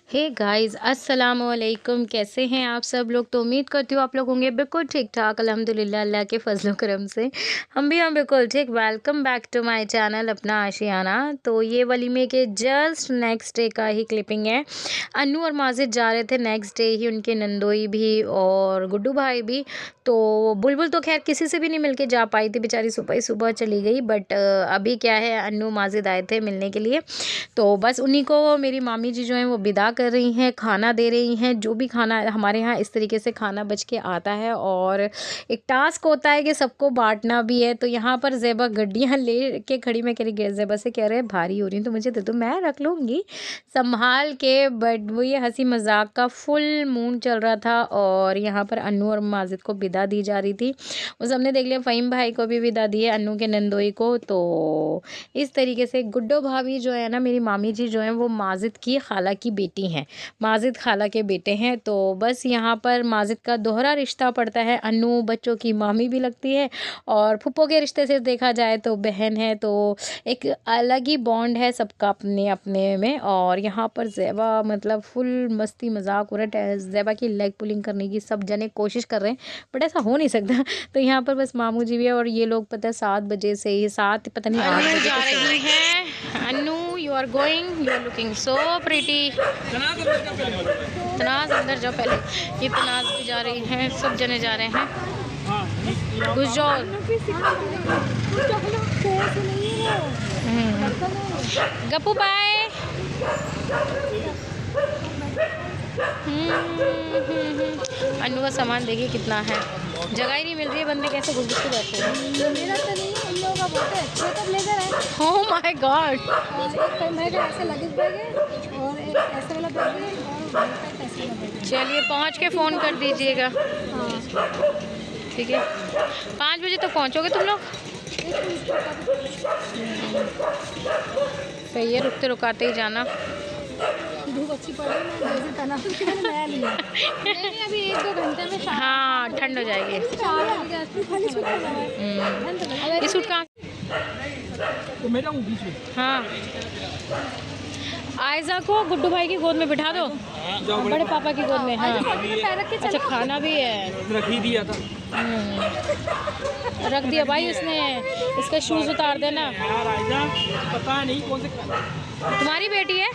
Hey guys अस्सलाम वालेकुम। कैसे हैं आप सब लोग? तो उम्मीद करती हूँ आप लोग होंगे बिल्कुल ठीक ठाक। अल्हम्दुलिल्लाह अल्लाह के फजलो करम से हम बिल्कुल ठीक। Welcome back to my channel Apna Aashiyana. तो ये वलीमे के जस्ट नेक्स्ट डे का ही क्लिपिंग है। अन्नू और माजिद जा रहे थे नेक्स्ट डे ही, उनके नंदोई भी और गुड्डू भाई भी। तो बुलबुल तो खैर किसी से भी नहीं मिलके जा पाई थी, बेचारी सुबह ही सुबह चली गई। बट अभी क्या है, अन्नू माजिद आए थे मिलने के लिए। तो बस उन्हीं को मेरी मामी जी जो हैं वो विदा कर रही हैं, खाना दे रही हैं। जो भी खाना हमारे यहाँ इस तरीके से खाना बच के आता है और एक टास्क होता है कि सबको बांटना भी है। तो यहाँ पर ज़ेबा गड्डियाँ ले के खड़ी, मैं कह रही ज़ेबा से कह रहे भारी हो रही हैं तो मुझे दे दो, मैं रख लूँगी संभाल के। बट वो ये हंसी मजाक का फुल मूड चल रहा था और यहाँ पर अन्नू और माजिद को विदा दी जा रही थी। उस हमने देख लिया फ़हीम भाई को भी विदा दी है, अन्नू के नंदोई को। तो इस तरीके से गुड्डो भाभी जो है ना, मेरी मामी जी जो हैं वो माजिद की खाला की बेटी हैं, माजिद खाला के बेटे हैं। तो बस यहाँ पर माजिद का दोहरा रिश्ता पड़ता है। अन्नू बच्चों की मामी भी लगती है और फुप्पो के रिश्ते से देखा जाए तो बहन है। तो एक अलग ही बॉन्ड है सबका अपने अपने में। और यहाँ पर ज़ेबा मतलब फुल मस्ती मजाक हो रहा है। ज़ेबा की लेग पुलिंग करने की सब जने कोशिश कर रहे हैं बट ऐसा हो नहीं सकता। तो यहाँ पर बस मामू जी भी है और ये लोग पता है 7 बजे से ही, 7 पता नहीं 8 बजे जा रही है। Annu you are going, you are looking so pretty. Tanaz अंदर जाओ पहले। ये तनाज भी जा रही है, सब जने जा रहे हैं। घुस जाओ। गप्पू बाय। अन्नू का सामान देखिए कितना है, जगह ही नहीं मिल रही है, बंदे कैसे घुस घुस के बैठे हैं। मेरा तो नहीं है, इन लोगों का बहुत है। छोटा ब्लेजर है। Oh my God. और एक मेरे ऐसे लगेज बैग है और एक ऐसे वाला बैग है और ऐसे वाला बैग है। चलिए पहुंच के फ़ोन कर दीजिएगा। हाँ ठीक है, 5 बजे तक पहुंचोगे तुम लोग? सही है, रुकते रुकाते ही जाना। धूप अच्छी पड़ रही है, नया लिया। नहीं अभी 1-2 घंटे में हाँ ठंड हो जाएगी। ये सूट कहाँ? हाँ आयजा को गुड्डू भाई की गोद में बिठा दो, बड़े पापा की गोद में। हाँ अच्छा खाना भी है, रख ही दिया था। रख दिया भाई उसने। इसका शूज उतार देना। पता नहीं कौन से तुम्हारी बेटी है।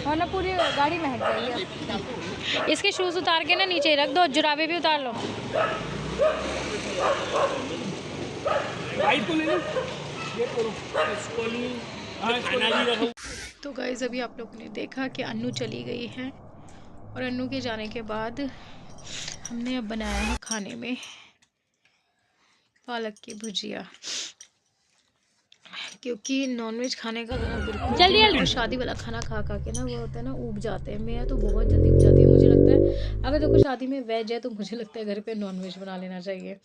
ना पूरी गाड़ी महक जाएगी। इसके शूज उतार के ना नीचे रख दो, जुराबे भी उतार लो। तो गाइस अभी आप लोगों ने देखा कि अन्नू चली गई है और अन्नू के जाने के बाद हमने अब बनाया है खाने में पालक की भुजिया, क्योंकि नॉनवेज खाने का ना बिल्कुल जल्दी शादी वाला खाना खा खा के ना वो होता है ना, ऊब जाते हैं। मेरा तो बहुत जल्दी ऊब जाती है। मुझे लगता है अगर देखो शादी में वेज है तो मुझे लगता है घर पे नॉनवेज बना लेना चाहिए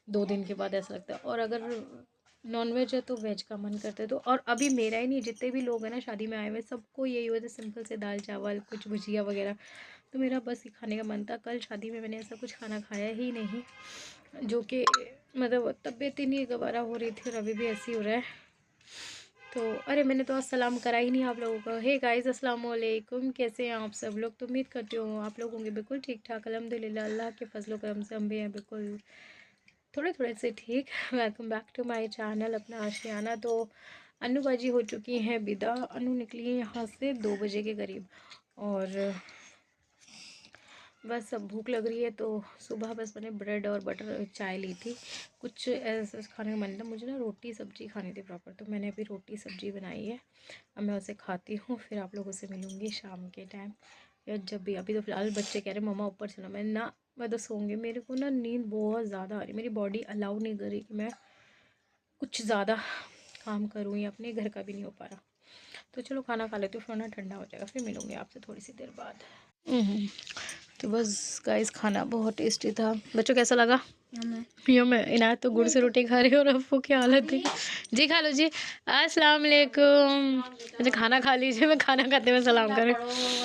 2 दिन के बाद, ऐसा लगता है। और अगर नॉनवेज है तो वेज का मन करता है। तो और अभी मेरा ही नहीं, जितने भी लोग हैं ना शादी में आए हुए सबको यही होता है, सिंपल से दाल चावल कुछ भुजिया वगैरह। तो मेरा बस ये खाने का मन था। कल शादी में मैंने ऐसा कुछ खाना खाया ही नहीं, जो कि मतलब तबीयत ही नहीं गवारा हो रही थी और अभी भी ऐसी हो रहा है। तो अरे मैंने तो अस्सलाम करा ही नहीं आप लोगों का। हे गाइस अस्सलाम वालेकुम, कैसे हैं आप सब लोग? तो उम्मीद करती हूँ आप लोग होंगे बिल्कुल ठीक ठाक। अल्हम्दुलिल्लाह अल्लाह के फजलो करम से हम भी हैं बिल्कुल थोड़े थोड़े से ठीक। Welcome back to my channel Apna Aashiyana. तो अन्नू बाजी हो चुकी हैं विदा। अन्नू निकली है यहाँ से 2 बजे के करीब और बस अब भूख लग रही है। तो सुबह बस मैंने ब्रेड और बटर चाय ली थी, कुछ ऐसा खाने का मन था मुझे ना, रोटी सब्ज़ी खानी थी प्रॉपर। तो मैंने अभी रोटी सब्ज़ी बनाई है, अब मैं उसे खाती हूँ, फिर आप लोगों से मिलूँगी शाम के टाइम या जब भी। अभी तो फ़िलहाल बच्चे कह रहे मम्मा ऊपर चलो, मैं ना मैं तो सोऊंगी। मेरे को ना नींद बहुत ज़्यादा आ रही, मेरी बॉडी अलाउ नहीं कर रही कि मैं कुछ ज़्यादा काम करूँ, या अपने घर का भी नहीं हो पा रहा। तो चलो खाना खा लेती हूँ, फिर ना ठंडा हो जाएगा, फिर मिलूँगी आपसे थोड़ी सी देर बाद। तो बस गाइस खाना बहुत टेस्टी था। बच्चों कैसा लगा? मैं इनायत तो गुड़ से रोटी खा रही हूँ और अब्बू की हालत देखो। जी खा लो जी। अस्सलाम वालेकुम। मुझे खाना खा लीजिए, मैं खाना खाते हुए सलाम करूँ।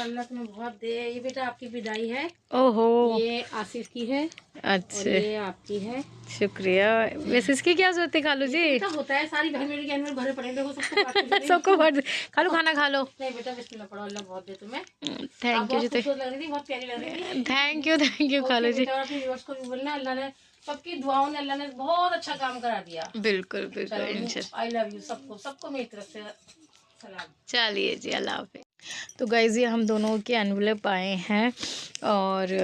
अल्लाह तुम्हें बहुत दे। ये बेटा आपकी विदाई है। ओहो, ये आसिफ की है और अच्छा, ये आपकी है। शुक्रिया। वैसे इसकी क्या जरूरत है, खा लो ये जी। तो बेटा होता है, सारी बहन मेरी गहन में भरे पड़े हैं, देखो सबको काट के दे रही हूँ। सबको भर खा लो, खाना खा लो। नहीं बेटा बिस्मिल्लाह पढ़ो, अल्लाह बहुत दे तुम्हें। आप थैंक यू जी। बहुत खूबसूरत लग रही थी, बहुत प्यारी लग रही थी। थैंक यू, खा ओके लो जी। बेटा, और अपने व्यूअर्स को भी बोलना, अल्लाह ने सबकी दुआओं ने, अल्लाह ने बहुत अच्छा काम करा दिया। बिल्कुल बिल्कुल, चलो, इंशाल्लाह। आई लव यू सबको, सबको मेरी तरफ से सलाम। चलिए जी, अल्लाह हाफिज़। तो गाइज़ ये हम दोनों के एनवलप आए हैं और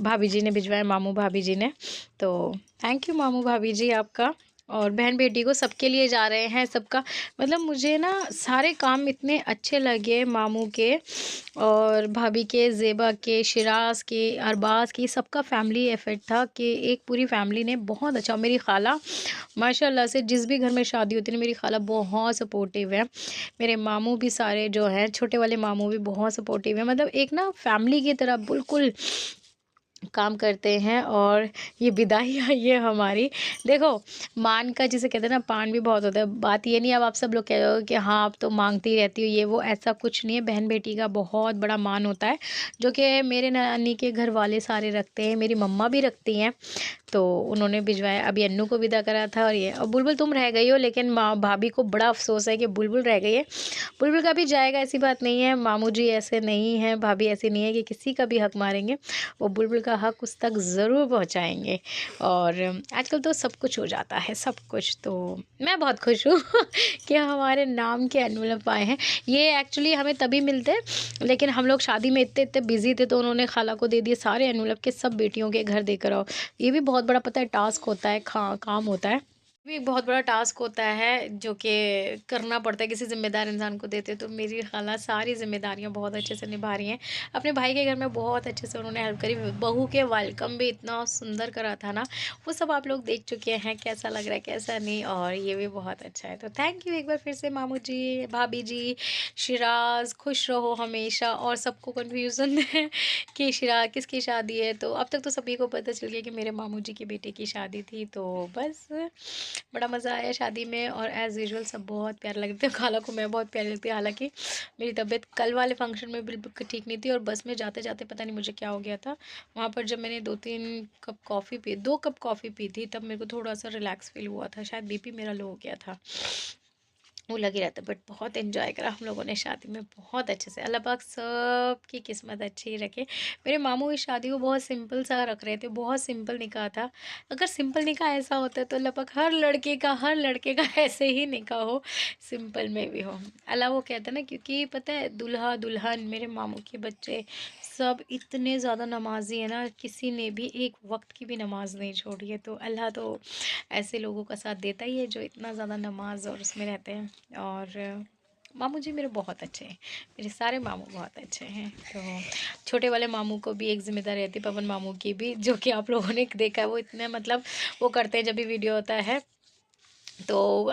भाभी जी ने भिजवाए, मामू भाभी जी ने। तो थैंक यू मामू भाभी जी आपका। और बहन बेटी को सबके लिए जा रहे हैं, सबका मतलब मुझे ना सारे काम इतने अच्छे लगे मामू के और भाभी के, ज़ेबा के, शिराज के, अरबाज की, सबका फैमिली इफ़ेक्ट था कि एक पूरी फैमिली ने बहुत अच्छा। मेरी खाला माशाल्लाह से जिस भी घर में शादी होती है ना, मेरी खाला बहुत सपोर्टिव है। मेरे मामू भी सारे जो हैं, छोटे वाले मामू भी बहुत सपोर्टिव है, मतलब एक ना फैमिली की तरह बिल्कुल काम करते हैं। और ये विदाई आई है हमारी। देखो, मान का जिसे कहते हैं ना, पान भी बहुत होता है। बात ये नहीं अब आप सब लोग कह रहे हो कि हाँ आप तो मांगती रहती हो ये वो, ऐसा कुछ नहीं है। बहन बेटी का बहुत बड़ा मान होता है, जो कि मेरे नानी के घर वाले सारे रखते हैं, मेरी मम्मा भी रखती हैं। तो उन्होंने भिजवाया। अभी अन्नू को विदा करा था और ये, और बुलबुल तुम रह गई हो, लेकिन माँ भाभी को बड़ा अफसोस है कि बुलबुल रह गई है। बुलबुल का भी जाएगा, ऐसी बात नहीं है। मामू जी ऐसे नहीं हैं, भाभी ऐसी नहीं है कि किसी का भी हक मारेंगे। वो बुलबुल का हक उस तक ज़रूर पहुँचाएँगे। और आजकल तो सब कुछ हो जाता है, सब कुछ। तो मैं बहुत खुश हूँ कि हमारे नाम के एनवलप आए हैं। ये एक्चुअली हमें तभी मिलते, लेकिन हम लोग शादी में इतने इतने बिज़ी थे, तो उन्होंने खाला को दे दिए सारे एनवलप के, सब बेटियों के घर देकर आओ। ये भी बहुत बड़ा पता है टास्क होता है, काम होता है। भी एक बहुत बड़ा टास्क होता है जो कि करना पड़ता है, किसी ज़िम्मेदार इंसान को देते। तो मेरी खाला सारी ज़िम्मेदारियां बहुत अच्छे से निभा रही हैं। अपने भाई के घर में बहुत अच्छे से उन्होंने हेल्प करी। बहू के वेलकम भी इतना सुंदर करा था ना, वो सब आप लोग देख चुके हैं, कैसा लग रहा है कैसा नहीं। और ये भी बहुत अच्छा है। तो थैंक यू एक बार फिर से मामू जी, भाभी जी, शिराज खुश रहो हमेशा। और सबको कन्फ्यूज़न है कि शिराज किसकी शादी है, तो अब तक तो सभी को पता चल गया कि मेरे मामू जी के बेटे की शादी थी। तो बस बड़ा मज़ा आया शादी में। और एज़ यूजुअल सब बहुत प्यारे लगते हैं। खाला को मैं बहुत प्यारी लगती है। हालांकि मेरी तबीयत कल वाले फंक्शन में बिल्कुल ठीक नहीं थी, और बस में जाते जाते पता नहीं मुझे क्या हो गया था। वहाँ पर जब मैंने 2 कप कॉफ़ी पी थी, तब मेरे को थोड़ा सा रिलैक्स फील हुआ था। शायद बीपी मेरा लो हो गया था, वो लगे रहता। बट बहुत एंजॉय करा हम लोगों ने शादी में, बहुत अच्छे से। अल्लाह पाक सबकी किस्मत अच्छी रखे। मेरे मामू इस शादी को बहुत सिंपल सा रख रहे थे, बहुत सिंपल निकाह था। अगर सिंपल निकाह ऐसा होता है तो अल्लाह पाक हर लड़के का ऐसे ही निकाह हो, सिंपल में भी हो। अल्लाह वो कहता है ना, क्योंकि पता है दूल्हा दुल्हन, मेरे मामू के बच्चे सब इतने ज़्यादा नमाजी है ना, किसी ने भी एक वक्त की भी नमाज नहीं छोड़ी है। तो अल्लाह तो ऐसे लोगों का साथ देता ही है जो इतना ज़्यादा नमाज और उसमें रहते हैं। और मामू जी मेरे बहुत अच्छे हैं, मेरे सारे मामू बहुत अच्छे हैं। तो छोटे वाले मामू को भी एक ज़िम्मेदारी रहती है, पवन मामू की भी, जो कि आप लोगों ने देखा है। वो इतने मतलब वो करते हैं जब भी वीडियो होता है, तो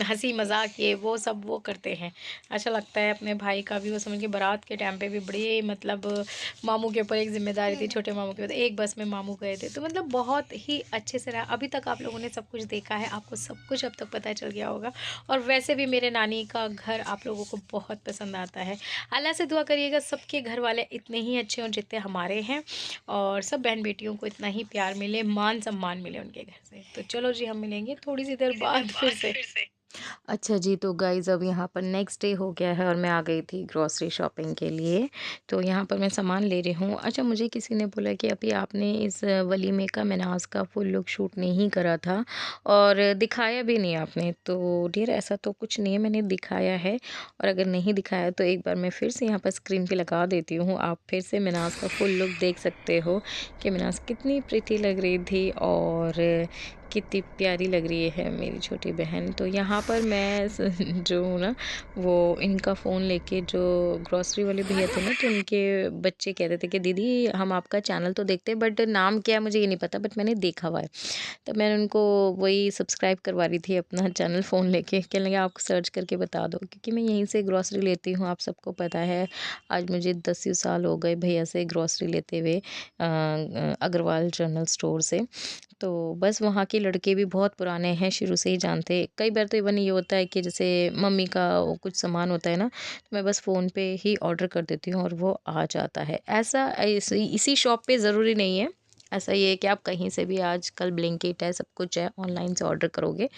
हंसी मजाक ये वो सब वो करते हैं। अच्छा लगता है। अपने भाई का भी वो समझ के, बारात के टाइम पे भी बड़ी मतलब मामू के ऊपर एक जिम्मेदारी थी, छोटे मामू के ऊपर। एक बस में मामू गए थे, तो मतलब बहुत ही अच्छे से रहा। अभी तक आप लोगों ने सब कुछ देखा है, आपको सब कुछ अब तक पता चल गया होगा। और वैसे भी मेरे नानी का घर आप लोगों को बहुत पसंद आता है। अल्लाह से दुआ करिएगा सबके घर वाले इतने ही अच्छे हों जितने हमारे हैं, और सब बहन बेटियों को इतना ही प्यार मिले, मान सम्मान मिले उनके घर से। तो चलो जी, हम मिलेंगे थोड़ी सी देर बाद फिर से। अच्छा जी, तो गाइज़ अब यहाँ पर नेक्स्ट डे हो गया है और मैं आ गई थी ग्रॉसरी शॉपिंग के लिए। तो यहाँ पर मैं सामान ले रही हूँ। अच्छा, मुझे किसी ने बोला कि अभी आपने इस वलीमे का, मेनाज़ का फुल लुक शूट नहीं करा था और दिखाया भी नहीं आपने। तो डियर ऐसा तो कुछ नहीं है, मैंने दिखाया है। और अगर नहीं दिखाया तो एक बार मैं फिर से यहाँ पर स्क्रीन पे लगा देती हूँ। आप फिर से मेनाज़ का फुल लुक देख सकते हो कि मेनाज़ कितनी प्रिटी लग रही थी और कितनी प्यारी लग रही है मेरी छोटी बहन। तो यहाँ पर मैं जो हूँ ना, वो इनका फ़ोन लेके, जो ग्रॉसरी वाले भैया थे ना, तो उनके बच्चे कहते थे कि दीदी हम आपका चैनल तो देखते हैं, बट नाम क्या है मुझे ये नहीं पता, बट मैंने देखा हुआ है। तब मैंने उनको वही सब्सक्राइब करवा रही थी अपना चैनल फ़ोन लेके। कहने लगे आपको सर्च करके बता दो, क्योंकि मैं यहीं से ग्रॉसरी लेती हूँ, आप सबको पता है। आज मुझे 10 साल हो गए भैया से ग्रॉसरी लेते हुए, अग्रवाल जनरल स्टोर से। तो बस वहाँ के लड़के भी बहुत पुराने हैं, शुरू से ही जानते हैं। कई बार तो इवन ये होता है कि जैसे मम्मी का वो कुछ सामान होता है ना, तो मैं बस फ़ोन पे ही ऑर्डर कर देती हूँ और वो आ जाता है। ऐसा इसी शॉप पे ज़रूरी नहीं है। ऐसा ये है कि आप कहीं से भी, आजकल ब्लिंकिट है, सब कुछ है, ऑनलाइन से ऑर्डर करोगे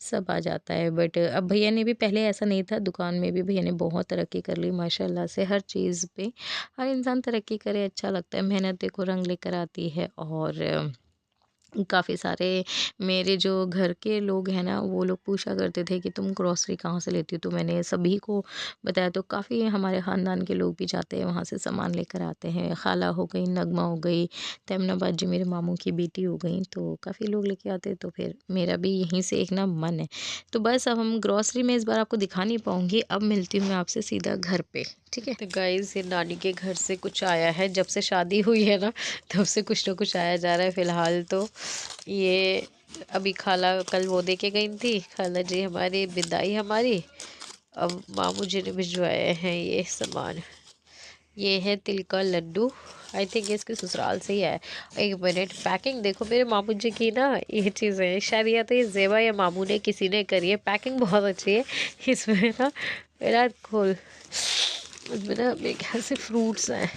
सब आ जाता है। बट अब भैया ने भी, पहले ऐसा नहीं था, दुकान में भी भैया ने बहुत तरक्की कर ली माशाल्लाह से। हर चीज़ पे हर इंसान तरक्की करे, अच्छा लगता है। मेहनत देखो रंग लेकर आती है। और काफ़ी सारे मेरे जो घर के लोग हैं ना, वो लोग पूछा करते थे कि तुम ग्रोसरी कहाँ से लेती हो, तो मैंने सभी को बताया। तो काफ़ी हमारे ख़ानदान के लोग भी जाते हैं वहाँ से सामान लेकर आते हैं। खाला हो गई, नगमा हो गई, तमन्नाबाद जी मेरे मामू की बेटी हो गई, तो काफ़ी लोग लेके आते हैं। तो फिर मेरा भी यहीं से एक ना मन है। तो बस अब हम ग्रोसरी में इस बार आपको दिखा नहीं पाऊँगी, अब मिलती हूँ मैं आपसे सीधा घर पे, ठीक है। तो गाइज़, ये नानी के घर से कुछ आया है, जब से शादी हुई है ना तब से कुछ ना कुछ आया जा रहा है। फ़िलहाल तो ये अभी खाला कल वो दे के गई थी, खाला जी हमारी, बिदाई हमारी। अब मामू जी ने भिजवाए हैं ये सामान। ये है तिल का लड्डू, आई थिंक इसके ससुराल से ही है। एक मिनट, पैकिंग देखो मेरे मामू जी की ना, ये चीज़ें हैं शायद, या तो ये ज़ेबा या मामू ने किसी ने करी है। पैकिंग बहुत अच्छी है। इसमें ना मेरा खोल, इसमें ना मेरे ख्याल से फ्रूट्स हैं।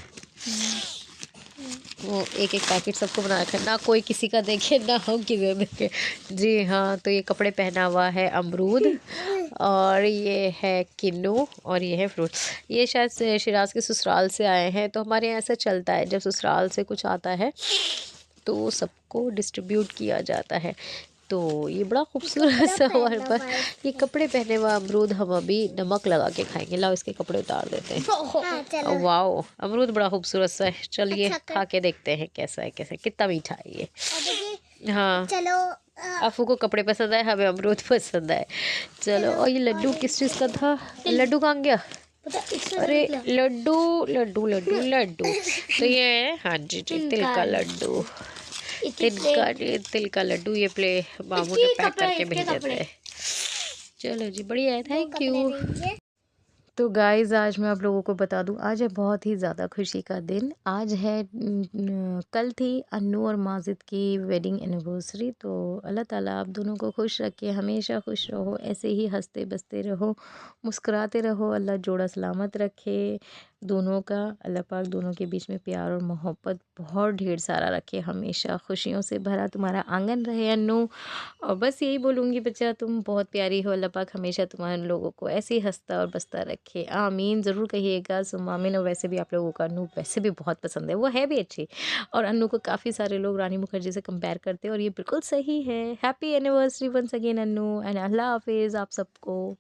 वो एक एक पैकेट सबको बना रखा है, ना कोई किसी का देखे ना हम किसी का देखे। जी हाँ, तो ये कपड़े पहना हुआ है अमरूद, और ये है किन्नू, और ये है फ्रूट्स। ये शायद से शिराज के ससुराल से आए हैं। तो हमारे यहाँ ऐसा चलता है, जब ससुराल से कुछ आता है तो सबको डिस्ट्रीब्यूट किया जाता है। तो ये बड़ा खूबसूरत सा हमारे पास ये कपड़े पहने हुआ अमरूद, हम अभी नमक लगा के खाएंगे। लाओ इसके कपड़े उतार देते हैं। वाओ, अमरूद बड़ा खूबसूरत सा है। चलिए खा के देखते हैं कैसा है, कैसा कितना मीठा है ये। हाँ चलो, अफू को कपड़े पसंद आए, हमें अमरूद पसंद आए। चलो। और ये लड्डू किस चीज़ का था? लड्डू कहाँ गया? अरे लड्डू लड्डू लड्डू लड्डू, तो ये है, हाँ जी जी, तिल का लड्डू। तिल का लड्डू, ये प्ले मामू ने पैक करके भेजे थे। चलो जी, बढ़िया है, थैंक यू। तो गाइज़, आज मैं आप लोगों को बता दूं, आज है बहुत ही ज़्यादा खुशी का दिन। आज है कल थी अन्नू और माजिद की वेडिंग एनिवर्सरी। तो अल्लाह ताला आप दोनों को खुश रखे, हमेशा खुश रहो, ऐसे ही हंसते बसते रहो, मुस्कुराते रहो। अल्लाह जोड़ा सलामत रखे दोनों का। अल्लाह पाक दोनों के बीच में प्यार और मोहब्बत बहुत ढेर सारा रखे, हमेशा खुशियों से भरा तुम्हारा आंगन रहे अन्नू। और बस यही बोलूँगी, बच्चा तुम बहुत प्यारी हो, अल्लाह पाक हमेशा तुम्हारे लोगों को ऐसे ही हंसता और बसता रखे, आमीन ज़रूर कहिएगा, सुम्मा आमीन। और वैसे भी आप लोगों को अन्नू वैसे भी बहुत पसंद है, वो है भी अच्छी। और अन्नू को काफ़ी सारे लोग रानी मुखर्जी से कंपेयर करते हैं, और ये बिल्कुल सही है। Happy anniversary once again Annu, and Allah हाफिज़ आप सबको।